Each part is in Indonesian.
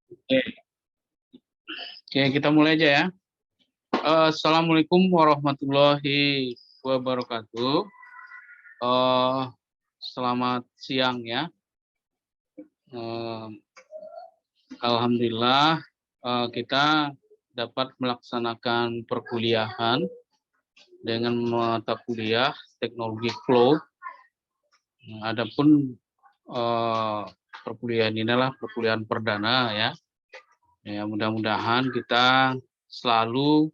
Oke, Oke, kita mulai aja ya. Assalamualaikum warahmatullahi wabarakatuh. Eh, Selamat siang ya. Eh, Alhamdulillah kita dapat melaksanakan perkuliahan dengan mata kuliah teknologi cloud. Adapun perkuliahan ini adalah perkuliahan perdana ya. Ya, mudah-mudahan kita selalu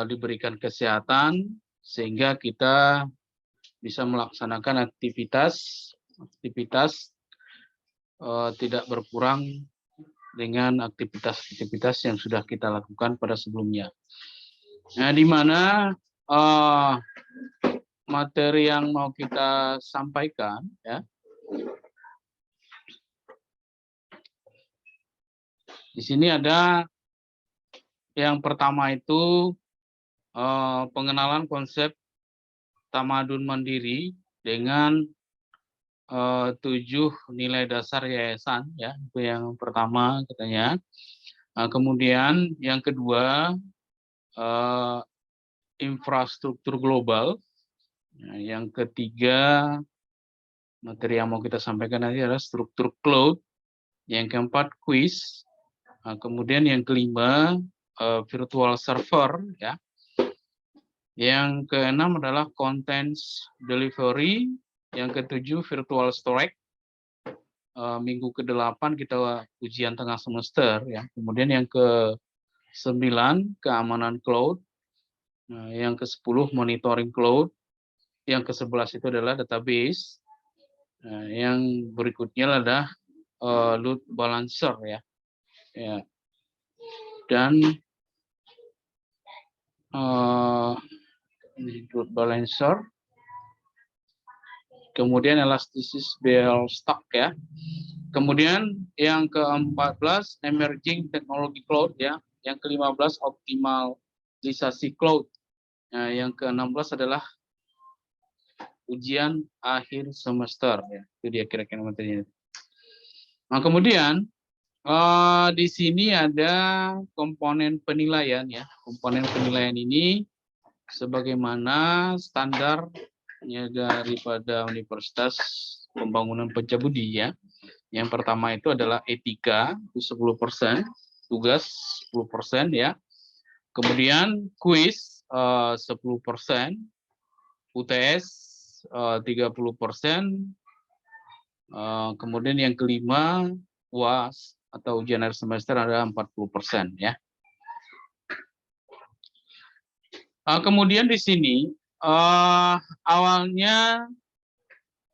diberikan kesehatan sehingga kita bisa melaksanakan aktivitas tidak berkurang dengan aktivitas-aktivitas yang sudah kita lakukan pada sebelumnya. Nah, di mana materi yang mau kita sampaikan ya. Di sini ada yang pertama itu pengenalan konsep tamadun mandiri dengan 7 nilai dasar yayasan ya, itu yang pertama katanya. Kemudian yang kedua infrastruktur global. Nah, yang ketiga materi yang mau kita sampaikan nanti adalah struktur cloud. Yang keempat quiz. Kemudian yang kelima virtual server ya. Yang keenam adalah contents delivery. Yang ketujuh virtual storage. Minggu ke-8 kita ujian tengah semester ya. Kemudian yang ke-9 keamanan cloud. Yang ke-10 monitoring cloud. Yang ke-11 itu adalah database. Yang berikutnya adalah load balancer ya. Dan load balancer. Kemudian elasticity stock ya. Kemudian yang ke-14 emerging technology cloud ya. Yang ke-15 optimalisasi cloud. Nah, yang ke-16 adalah ujian akhir semester ya. Itu dia kira-kira materinya. Nah, kemudian di sini ada komponen penilaian ya. Komponen penilaian ini sebagaimana standarnya daripada Universitas Pembangunan Pencabudi ya. Yang pertama itu adalah etika, itu 10%, tugas 10% ya. Kemudian kuis 10%, UTS 30%, kemudian yang kelima UAS atau ujian akhir semester ada 40% ya. Kemudian di sini awalnya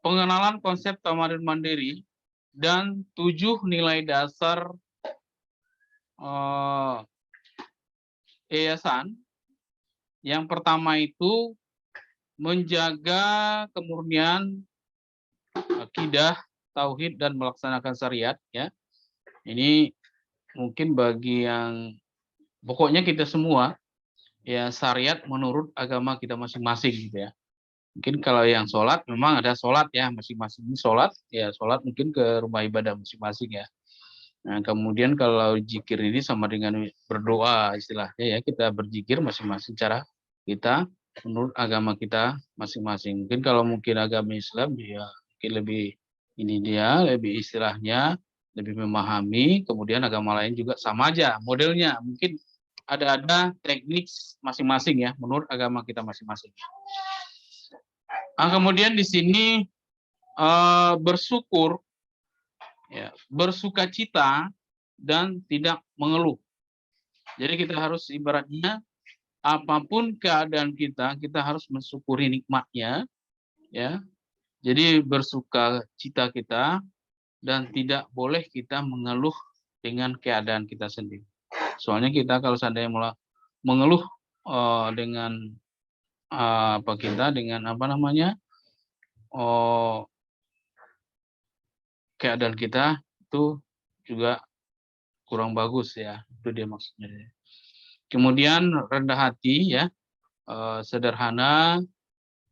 pengenalan konsep tamadun mandiri dan 7 nilai dasar yayasan. Yang pertama itu menjaga kemurnian akidah, tauhid dan melaksanakan syariat ya. Ini mungkin bagi yang pokoknya kita semua ya syariat menurut agama kita masing-masing gitu ya. Mungkin kalau yang sholat memang ada sholat ya, masing-masing sholat ya, sholat mungkin ke rumah ibadah masing-masing ya. Nah, kemudian kalau zikir ini sama dengan berdoa istilahnya ya, kita berzikir masing-masing cara kita menurut agama kita masing-masing. Mungkin kalau mungkin agama Islam ya mungkin lebih ini dia lebih istilahnya lebih memahami, kemudian agama lain juga sama aja modelnya. Mungkin ada teknik masing-masing ya menurut agama kita masing-masing. Kemudian di sini bersyukur ya, bersukacita dan tidak mengeluh. Jadi kita harus ibaratnya apapun keadaan kita harus mensyukuri nikmatnya ya. Jadi bersukacita kita dan tidak boleh kita mengeluh dengan keadaan kita sendiri. Soalnya kita kalau seandainya mulai mengeluh dengan keadaan kita itu juga kurang bagus ya, itu dia maksudnya. Kemudian rendah hati ya, sederhana,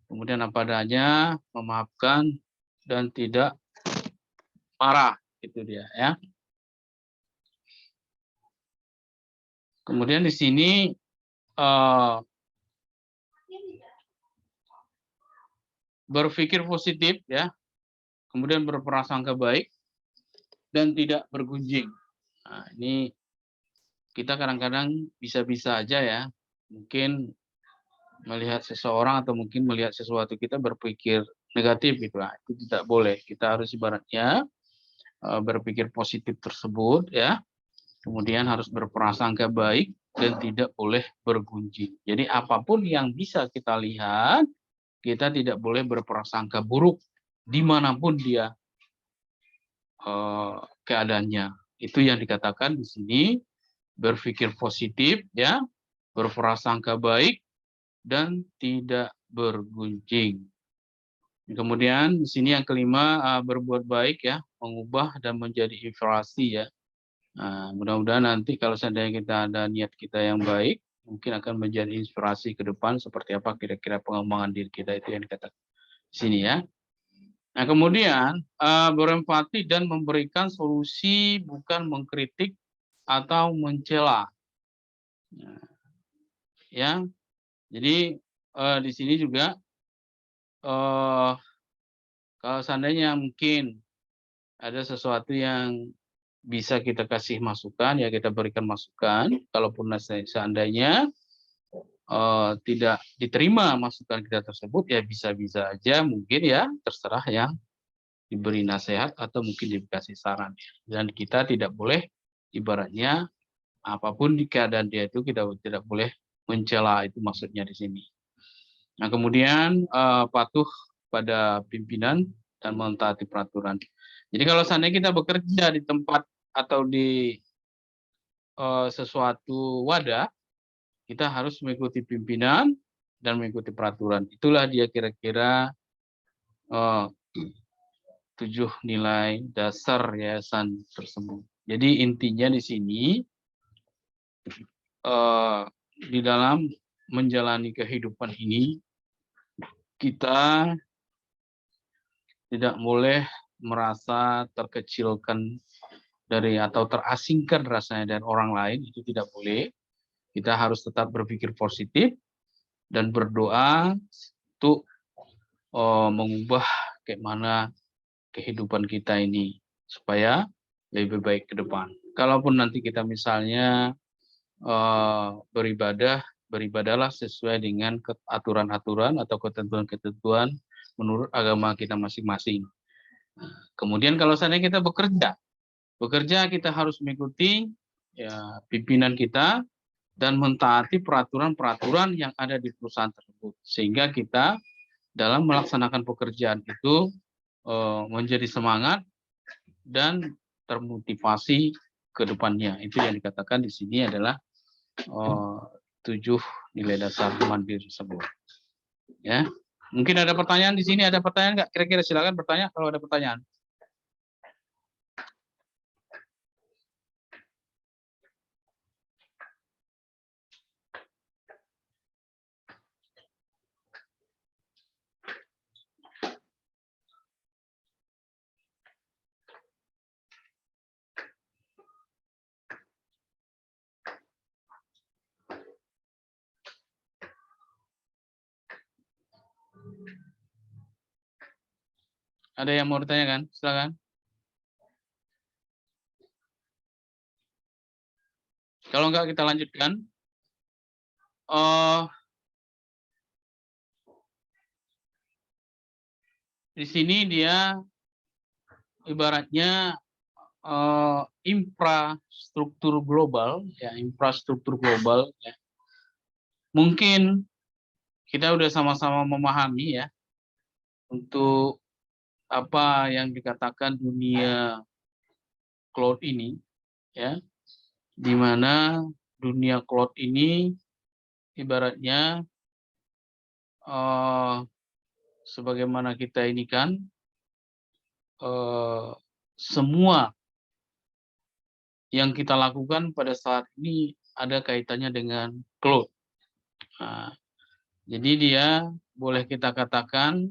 kemudian apa adanya, memaafkan dan tidak marah, itu dia ya. Kemudian di sini berpikir positif ya, kemudian berprasangka baik dan tidak bergunjing. Nah, ini kita kadang-kadang bisa-bisa aja ya, mungkin melihat seseorang atau mungkin melihat sesuatu kita berpikir negatif gitu lah. Itu tidak boleh. Kita harus ibaratnya berpikir positif tersebut ya. Kemudian harus berprasangka baik dan tidak boleh bergunjing. Jadi apapun yang bisa kita lihat, kita tidak boleh berprasangka buruk dimanapun dia keadaannya. Itu yang dikatakan di sini berpikir positif ya, berprasangka baik dan tidak bergunjing. Kemudian di sini yang kelima berbuat baik ya, mengubah dan menjadi inspirasi ya. Nah, mudah-mudahan nanti kalau seandainya kita ada niat kita yang baik, mungkin akan menjadi inspirasi ke depan seperti apa kira-kira pengembangan diri kita, itu yang dikatakan di sini ya. Nah, kemudian berempati dan memberikan solusi, bukan mengkritik atau mencela. Nah, ya, jadi di sini juga kalau seandainya mungkin ada sesuatu yang bisa kita kasih masukan, ya kita berikan masukan. Kalaupun seandainya tidak diterima masukan kita tersebut, ya bisa-bisa aja mungkin ya terserah yang diberi nasihat atau mungkin dikasih saran. Dan kita tidak boleh ibaratnya apapun di keadaan dia itu kita tidak boleh mencela, itu maksudnya di sini. Nah, kemudian patuh pada pimpinan dan mentaati peraturan. Jadi kalau seandainya kita bekerja di tempat atau di sesuatu wadah, kita harus mengikuti pimpinan dan mengikuti peraturan. Itulah dia kira-kira 7 nilai dasar yayasan tersebut. Jadi intinya di sini di dalam menjalani kehidupan ini kita tidak boleh merasa terkecilkan dari atau terasingkan rasanya dari orang lain, itu tidak boleh. Kita harus tetap berpikir positif dan berdoa untuk mengubah kayak mana kehidupan kita ini supaya lebih baik ke depan. Kalaupun nanti kita misalnya beribadahlah sesuai dengan aturan-aturan atau ketentuan-ketentuan menurut agama kita masing-masing. Kemudian kalau seandainya kita bekerja kita harus mengikuti ya, pimpinan kita dan mentaati peraturan-peraturan yang ada di perusahaan tersebut, sehingga kita dalam melaksanakan pekerjaan itu menjadi semangat dan termotivasi ke depannya. Itu yang dikatakan di sini adalah 7 nilai dasar mandiri tersebut. Ya, mungkin ada pertanyaan di sini. Ada pertanyaan nggak? Kira-kira silakan bertanya kalau ada pertanyaan. Ada yang mau ditanyakan? Silakan. Kalau enggak kita lanjutkan. Di sini dia ibaratnya infrastruktur global, ya infrastruktur global. Ya. Mungkin kita udah sama-sama memahami ya untuk apa yang dikatakan dunia cloud ini, ya, di mana dunia cloud ini ibaratnya sebagaimana kita ini kan semua yang kita lakukan pada saat ini ada kaitannya dengan cloud. Nah, jadi dia boleh kita katakan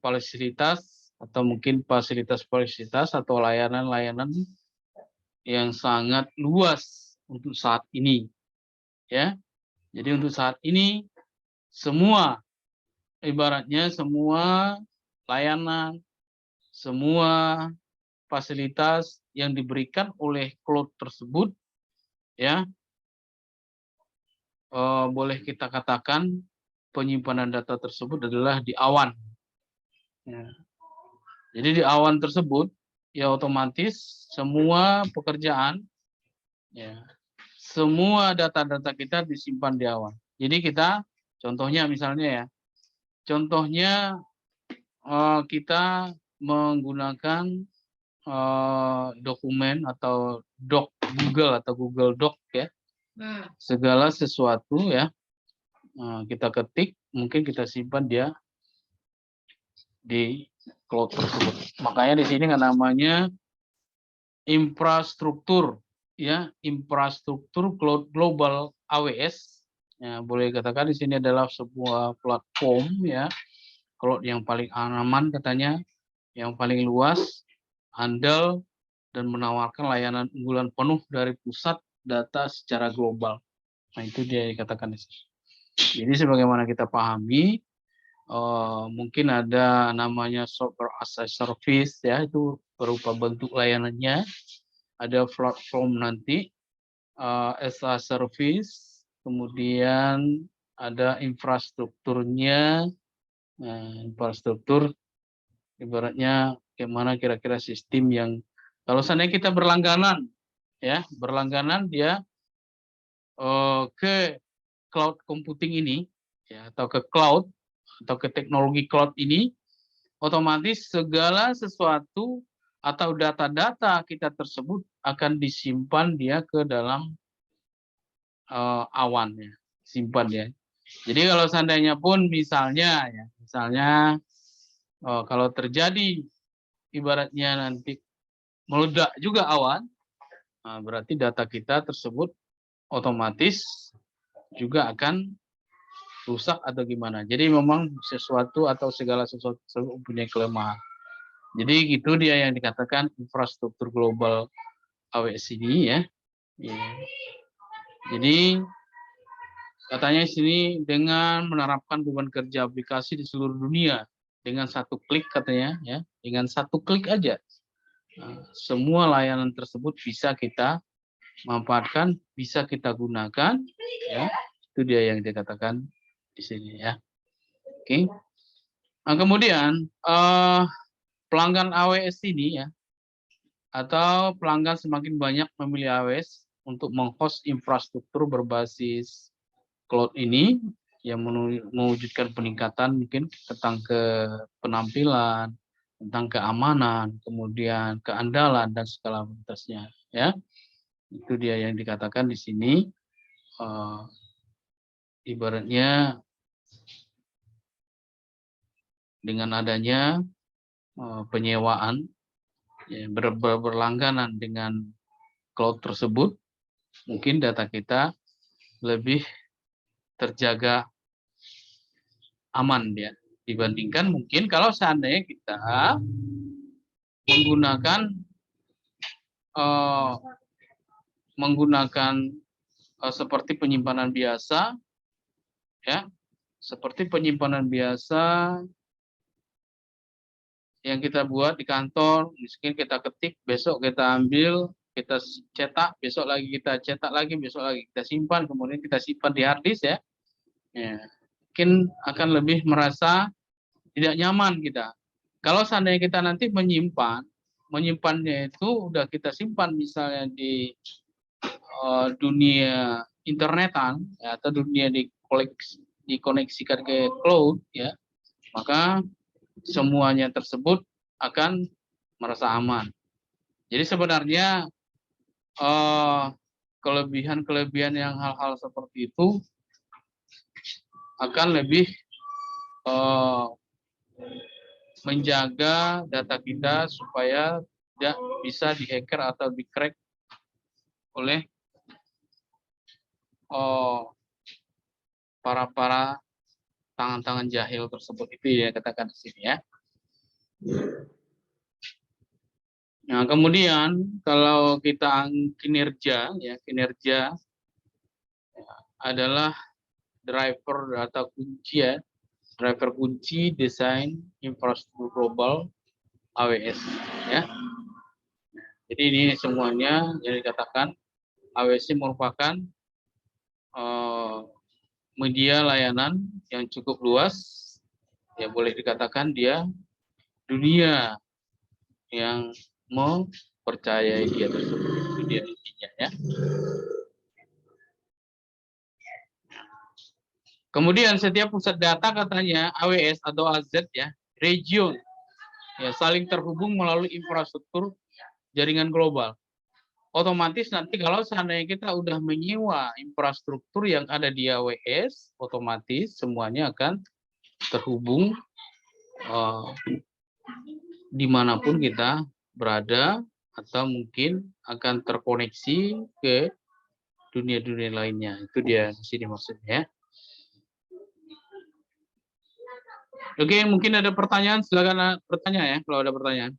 fasilitas atau mungkin fasilitas-fasilitas atau layanan-layanan yang sangat luas untuk saat ini, ya. Jadi untuk saat ini semua ibaratnya semua layanan, semua fasilitas yang diberikan oleh cloud tersebut, ya, boleh kita katakan penyimpanan data tersebut adalah di awan. Ya. Jadi di awan tersebut, ya otomatis semua pekerjaan, ya, semua data-data kita disimpan di awan. Jadi kita, contohnya misalnya ya, contohnya kita menggunakan dokumen atau doc Google atau Google Doc ya, segala sesuatu ya kita ketik, mungkin kita simpan dia di cloud tersebut. Makanya di sini namanya infrastruktur ya, infrastruktur cloud global AWS. Ya, boleh katakan di sini adalah sebuah platform ya, cloud yang paling aman katanya, yang paling luas, handal, dan menawarkan layanan unggulan penuh dari pusat data secara global. Nah, itu dia dikatakan di sini. Jadi sebagaimana kita pahami, mungkin ada namanya software as a service ya, itu berupa bentuk layanannya. Ada platform nanti as a service, kemudian ada infrastrukturnya. Nah, infrastruktur ibaratnya bagaimana kira-kira sistem yang kalau seandainya kita berlangganan ya, berlangganan dia ke cloud computing ini ya, atau ke cloud atau ke teknologi cloud ini, otomatis segala sesuatu atau data-data kita tersebut akan disimpan dia ke dalam awan ya, simpan ya. Jadi kalau seandainya pun misalnya ya, misalnya kalau terjadi ibaratnya nanti meledak juga awan, berarti data kita tersebut otomatis juga akan rusak atau gimana. Jadi memang sesuatu atau segala sesuatu punya kelemahan. Jadi itu dia yang dikatakan infrastruktur global AWS ini ya. Jadi katanya di sini dengan menerapkan beban kerja aplikasi di seluruh dunia dengan satu klik katanya ya, dengan satu klik aja. Semua layanan tersebut bisa kita manfaatkan, bisa kita gunakan ya. Itu dia yang dikatakan di sini ya. Oke. Nah, kemudian pelanggan AWS ini ya, atau pelanggan semakin banyak memilih AWS untuk menghost infrastruktur berbasis cloud ini yang mewujudkan peningkatan mungkin tentang penampilan, tentang keamanan, kemudian keandalan dan segala macamnya ya. Itu dia yang dikatakan di sini ibaratnya dengan adanya penyewaan ya, berlangganan dengan cloud tersebut, mungkin data kita lebih terjaga aman ya, dibandingkan mungkin kalau seandainya kita menggunakan seperti penyimpanan biasa ya, seperti penyimpanan biasa yang kita buat di kantor, mungkin kita ketik, besok kita ambil, kita cetak, besok lagi kita cetak lagi, besok lagi kita simpan, kemudian kita simpan di hard disk ya. Ya, mungkin akan lebih merasa tidak nyaman kita. Kalau seandainya kita nanti menyimpannya itu udah kita simpan misalnya di dunia internetan ya, atau dunia dikoneksikan ke cloud ya, maka semuanya tersebut akan merasa aman. Jadi sebenarnya kelebihan-kelebihan yang hal-hal seperti itu akan lebih menjaga data kita supaya tidak bisa dihacker atau di-crack oleh para tangan-tangan jahil tersebut. Itu ya katakan di sini ya. Nah, kemudian kalau kita kinerja, ya kinerja adalah driver atau kunci ya, driver kunci desain infrastruktur global AWS ya. Jadi ini semuanya yang dikatakan AWS merupakan media layanan yang cukup luas, ya boleh dikatakan dia dunia yang mempercayai dia tersebut, itu dia intinya ya. Kemudian setiap pusat data katanya AWS atau AZ ya, region ya saling terhubung melalui infrastruktur jaringan global. Otomatis nanti kalau seandainya kita udah menyewa infrastruktur yang ada di AWS, otomatis semuanya akan terhubung dimanapun kita berada atau mungkin akan terkoneksi ke dunia-dunia lainnya. Itu dia di sini maksudnya. Oke, mungkin ada pertanyaan, silakan bertanya ya kalau ada pertanyaan.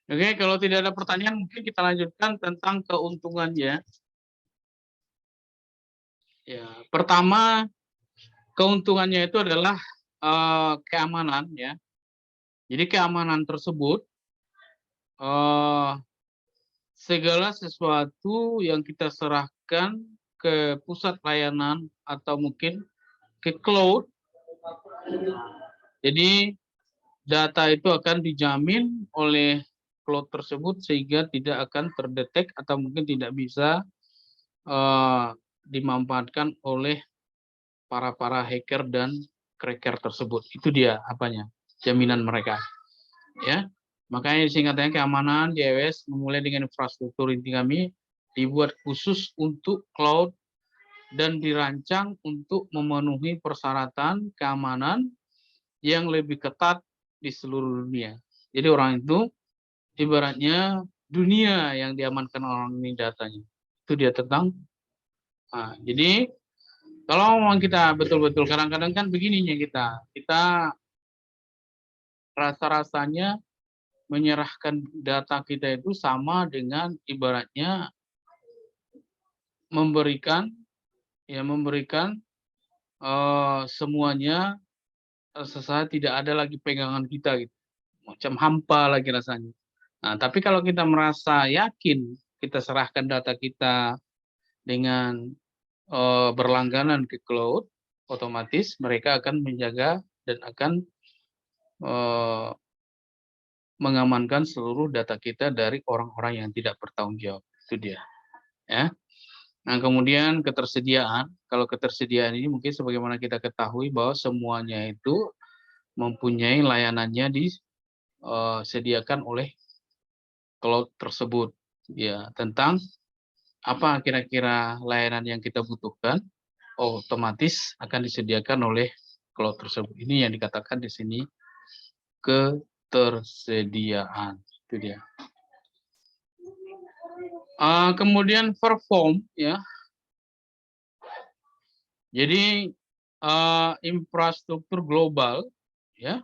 Oke, kalau tidak ada pertanyaan mungkin kita lanjutkan tentang keuntungannya. Ya, pertama keuntungannya itu adalah keamanan ya. Jadi keamanan tersebut segala sesuatu yang kita serahkan ke pusat layanan atau mungkin ke cloud. Jadi data itu akan dijamin oleh cloud tersebut sehingga tidak akan terdetek atau mungkin tidak bisa dimanfaatkan oleh para hacker dan cracker tersebut. Itu dia apanya, jaminan mereka. Ya, makanya singkatnya keamanan di AWS memulai dengan infrastruktur inti kami dibuat khusus untuk cloud dan dirancang untuk memenuhi persyaratan keamanan yang lebih ketat di seluruh dunia. Jadi orang itu ibaratnya dunia yang diamankan orang ini datanya. Itu dia tentang. Nah, jadi kalau mau kita betul-betul kadang-kadang kan begininya kita rasa-rasanya menyerahkan data kita itu sama dengan ibaratnya memberikan semuanya sesaat tidak ada lagi pegangan kita gitu. Macam hampa lagi rasanya. Nah, tapi kalau kita merasa yakin kita serahkan data kita dengan berlangganan ke cloud, otomatis mereka akan menjaga dan akan mengamankan seluruh data kita dari orang-orang yang tidak bertanggung jawab. Itu dia. Ya. Nah, kemudian ketersediaan. Kalau ketersediaan ini mungkin sebagaimana kita ketahui bahwa semuanya itu mempunyai layanannya disediakan oleh cloud tersebut. Ya, tentang apa kira-kira layanan yang kita butuhkan, otomatis akan disediakan oleh cloud tersebut. Ini yang dikatakan di sini ketersediaan. Itu dia. Kemudian perform ya. Jadi infrastruktur global ya.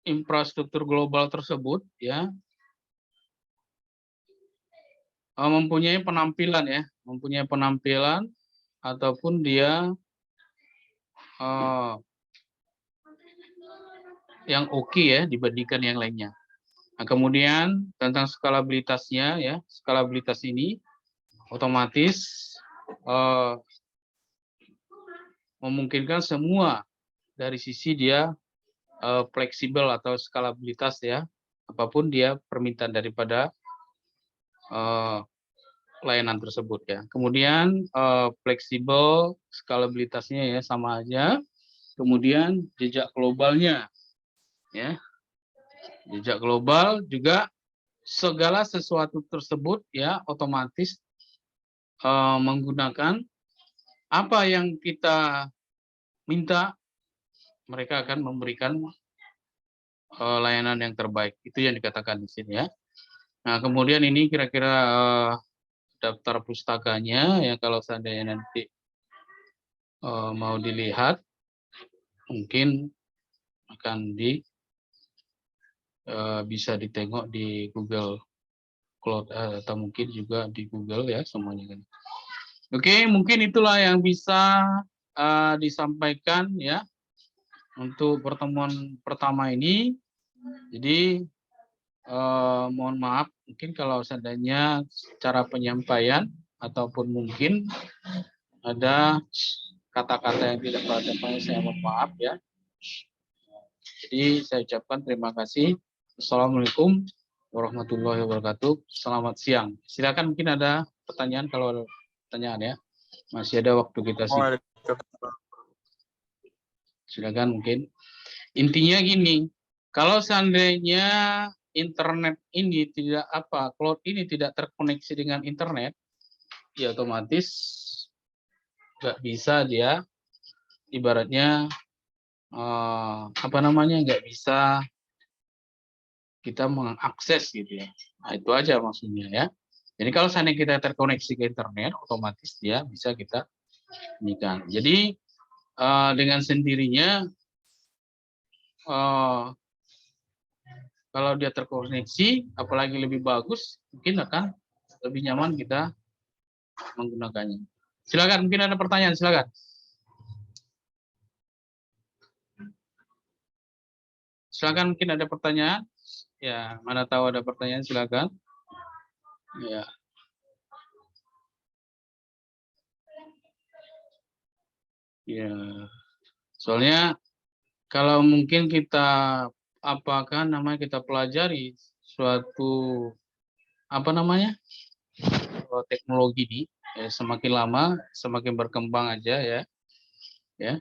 Infrastruktur global tersebut ya mempunyai penampilan ataupun dia yang oke ya dibandingkan yang lainnya. Nah, kemudian tentang skalabilitasnya ya, skalabilitas ini otomatis memungkinkan semua dari sisi dia fleksibel atau skalabilitas ya, apapun dia permintaan daripada layanan tersebut ya. Kemudian fleksibel, skalabilitasnya ya sama aja. Kemudian jejak globalnya ya. Jejak global juga segala sesuatu tersebut ya otomatis menggunakan apa yang kita minta, mereka akan memberikan layanan yang terbaik. Itu yang dikatakan di sini ya. Nah, kemudian ini kira-kira daftar pustakanya ya, kalau seandainya nanti mau dilihat mungkin akan bisa ditengok di Google Cloud atau mungkin juga di Google ya semuanya kan. Oke, mungkin itulah yang bisa disampaikan ya untuk pertemuan pertama ini. Jadi mohon maaf mungkin kalau seandainya cara penyampaian ataupun mungkin ada kata-kata yang tidak berkenan, saya mohon maaf ya. Jadi saya ucapkan terima kasih. Assalamualaikum warahmatullahi wabarakatuh. Selamat siang. Silakan mungkin ada pertanyaan, kalau ada pertanyaan ya. Masih ada waktu kita sih. Silakan mungkin. Intinya gini, kalau seandainya internet ini tidak cloud ini tidak terkoneksi dengan internet, ya otomatis nggak bisa dia ibaratnya nggak bisa kita mengakses gitu ya. Nah, itu aja maksudnya ya. Jadi kalau seandainya kita terkoneksi ke internet, otomatis dia bisa kita inikan. Jadi dengan sendirinya kalau dia terkoneksi, apalagi lebih bagus, mungkin akan lebih nyaman kita menggunakannya. Silakan, mungkin ada pertanyaan, silakan. Silakan, mungkin ada pertanyaan. Ya, mana tahu ada pertanyaan, silakan. Ya. Ya. Soalnya kalau mungkin kita kita pelajari suatu teknologi ini ya, semakin lama semakin berkembang aja ya. Ya.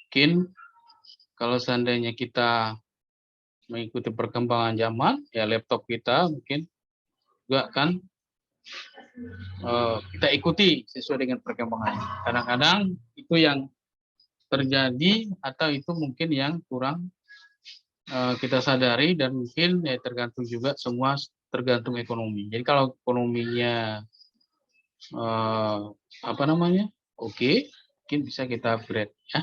Mungkin kalau seandainya kita mengikuti perkembangan zaman, ya laptop kita mungkin juga kan kita ikuti sesuai dengan perkembangan. Kadang-kadang itu yang terjadi atau itu mungkin yang kurang kita sadari, dan mungkin ya tergantung juga, semua tergantung ekonomi. Jadi kalau ekonominya oke, mungkin bisa kita upgrade ya.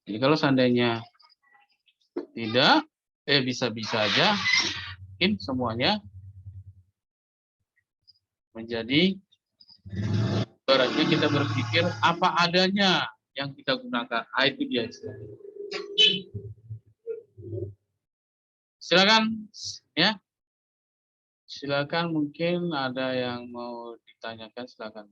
Jadi kalau seandainya tidak, bisa-bisa aja mungkin semuanya menjadi ibaratnya kita berpikir apa adanya yang kita gunakan. Itu dia. Silakan ya. Silakan, mungkin ada yang mau ditanyakan, silakan.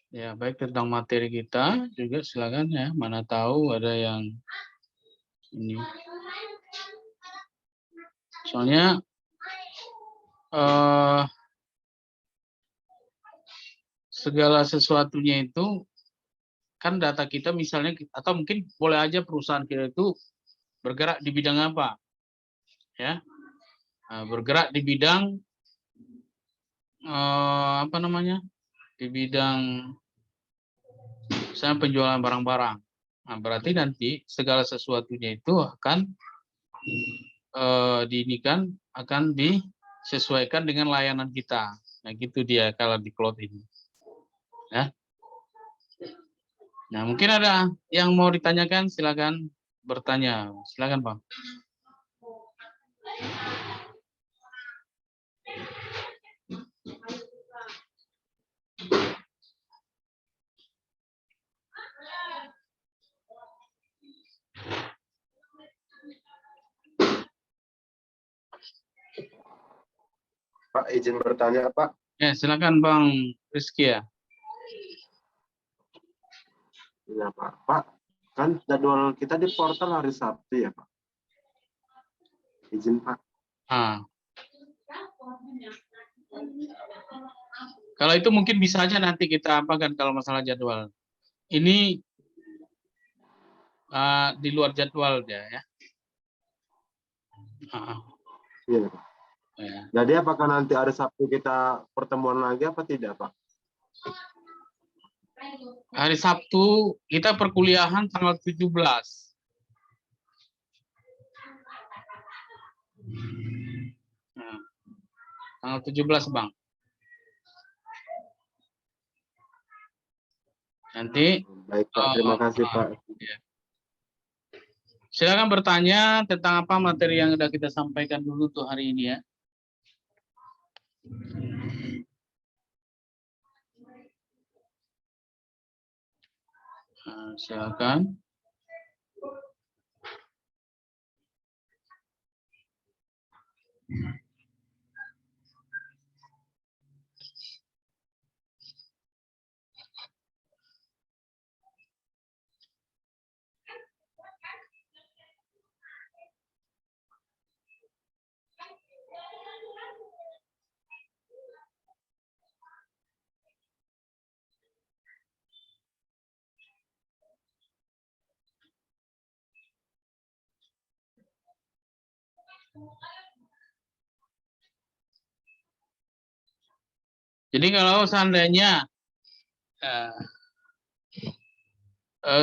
Ya, baik, tentang materi kita juga silakan ya. Mana tahu ada yang ini. Soalnya segala sesuatunya itu kan data kita misalnya, atau mungkin boleh aja perusahaan kita itu bergerak di bidang apa ya, bergerak di bidang di bidang misalnya penjualan barang-barang. Nah, berarti nanti segala sesuatunya itu akan akan disesuaikan dengan layanan kita. Nah, gitu dia kalau di cloud ini. Ya. Nah, mungkin ada yang mau ditanyakan, silakan bertanya. Silakan, Pak. Pak, izin bertanya, Pak. Ya, silakan Bang Rizky ya. Iya Pak. Pak, kan jadwal kita di portal hari Sabtu ya Pak. Izin Pak. Ah. Kalau itu mungkin bisa aja nanti kita apakan kalau masalah jadwal. Ini di luar jadwal ya. Iya Pak. Ya. Jadi apakah nanti hari Sabtu kita pertemuan lagi apa tidak Pak? Hari Sabtu kita perkuliahan tanggal 17. Nah, tanggal 17 Bang. Nanti Baik Pak, terima kasih Pak. Ya. Silakan bertanya tentang apa materi yang sudah kita sampaikan dulu untuk hari ini ya. Nah, silakan. Jadi kalau seandainya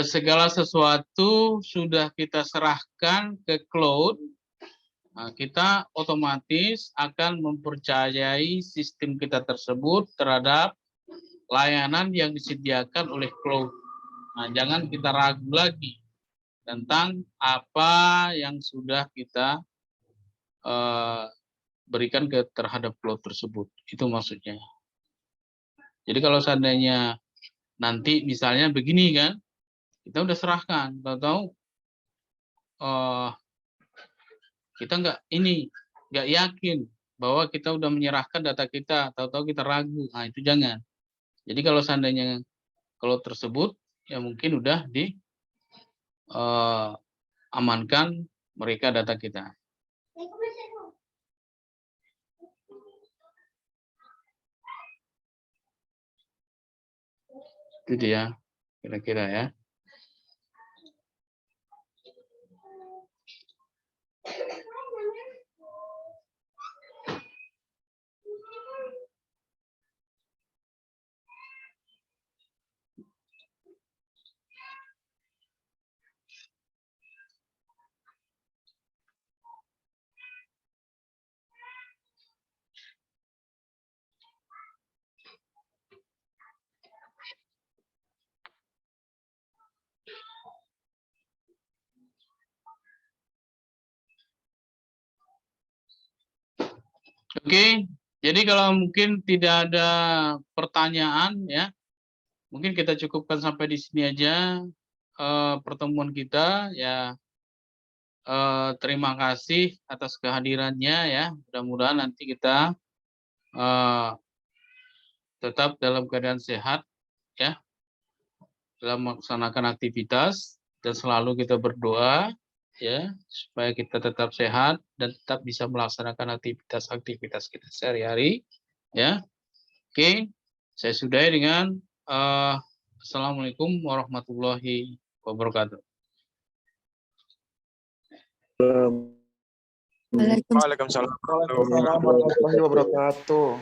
segala sesuatu sudah kita serahkan ke cloud, kita otomatis akan mempercayai sistem kita tersebut terhadap layanan yang disediakan oleh cloud. Nah, jangan kita ragu lagi tentang apa yang sudah kita berikan terhadap cloud tersebut. Itu maksudnya. Jadi kalau seandainya nanti misalnya begini kan, kita udah serahkan, tahu-tahu kita nggak yakin bahwa kita udah menyerahkan data kita, tahu-tahu kita ragu. Nah, itu jangan. Jadi kalau seandainya kalau tersebut ya mungkin udah amankan mereka data kita. Itu dia kira-kira ya. Oke, jadi kalau mungkin tidak ada pertanyaan ya, mungkin kita cukupkan sampai di sini aja pertemuan kita ya. Terima kasih atas kehadirannya ya. Mudah-mudahan nanti kita tetap dalam keadaan sehat ya dalam melaksanakan aktivitas dan selalu kita berdoa ya supaya kita tetap sehat dan tetap bisa melaksanakan aktivitas kita sehari-hari ya. Oke, saya sudahi dengan Assalamualaikum warahmatullahi wabarakatuh. Waalaikumsalam warahmatullahi wabarakatuh.